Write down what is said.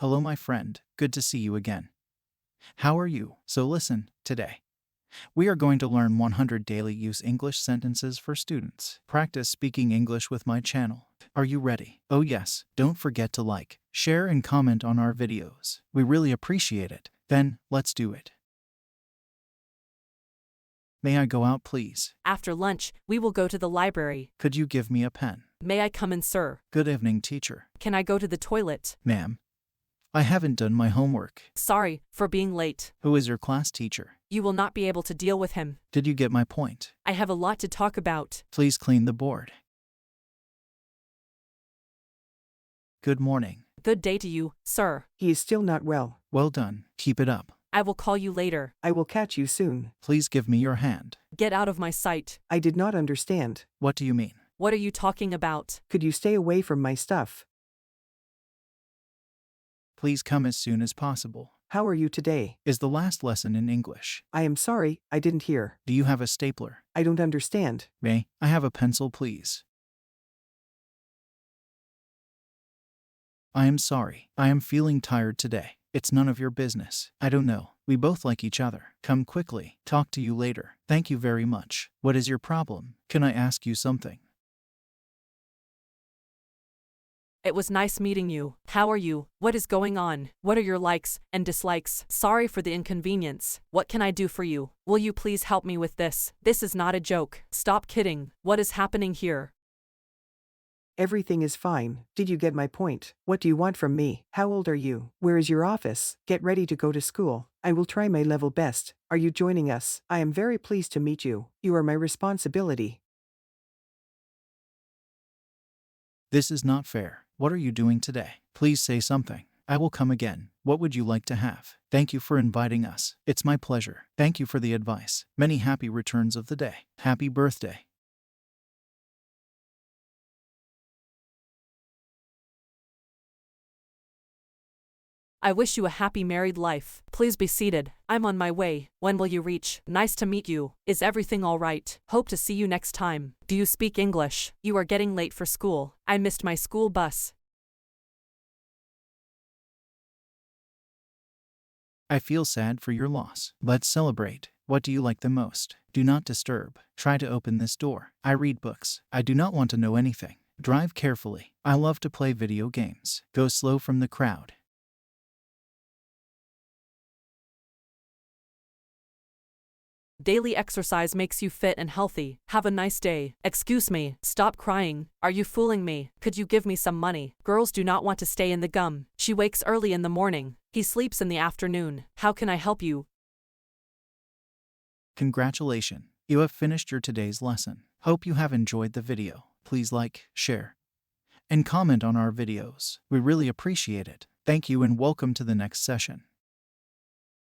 Hello, my friend. Good to see you again. How are you? So listen, today we are going to learn 100 daily use English sentences for students. Practice speaking English with my channel. Are you ready? Oh yes, don't forget to like, share and comment on our videos. We really appreciate it. Then, let's do it. May I go out, please? After lunch, we will go to the library. Could you give me a pen? May I come in, sir? Good evening, teacher. Can I go to the toilet? Ma'am, I haven't done my homework. Sorry for being late. Who is your class teacher? You will not be able to deal with him. Did you get my point? I have a lot to talk about. Please clean the board. Good morning. Good day to you, sir. He is still not well. Well done. Keep it up. I will call you later. I will catch you soon. Please give me your hand. Get out of my sight. I did not understand. What do you mean? What are you talking about? Could you stay away from my stuff? Please come as soon as possible. How are you today? Is the last lesson in English. I am sorry, I didn't hear. Do you have a stapler? I don't understand. May I have a pencil, please? I am sorry. I am feeling tired today. It's none of your business. I don't know. We both like each other. Come quickly. Talk to you later. Thank you very much. What is your problem? Can I ask you something? It was nice meeting you. How are you? What is going on? What are your likes and dislikes? Sorry for the inconvenience. What can I do for you? Will you please help me with this? This is not a joke. Stop kidding. What is happening here? Everything is fine. Did you get my point? What do you want from me? How old are you? Where is your office? Get ready to go to school. I will try my level best. Are you joining us? I am very pleased to meet you. You are my responsibility. This is not fair. What are you doing today? Please say something. I will come again. What would you like to have? Thank you for inviting us. It's my pleasure. Thank you for the advice. Many happy returns of the day. Happy birthday. I wish you a happy married life. Please be seated. I'm on my way. When will you reach? Nice to meet you. Is everything all right? Hope to see you next time. Do you speak English? You are getting late for school. I missed my school bus. I feel sad for your loss. Let's celebrate. What do you like the most? Do not disturb. Try to open this door. I read books. I do not want to know anything. Drive carefully. I love to play video games. Go slow from the crowd. Daily exercise makes you fit and healthy. Have a nice day. Excuse me, stop crying. Are you fooling me? Could you give me some money? Girls do not want to stay in the gum. She wakes early in the morning. He sleeps in the afternoon. How can I help you? Congratulations. You have finished your today's lesson. Hope you have enjoyed the video. Please like, share, and comment on our videos. We really appreciate it. Thank you and welcome to the next session.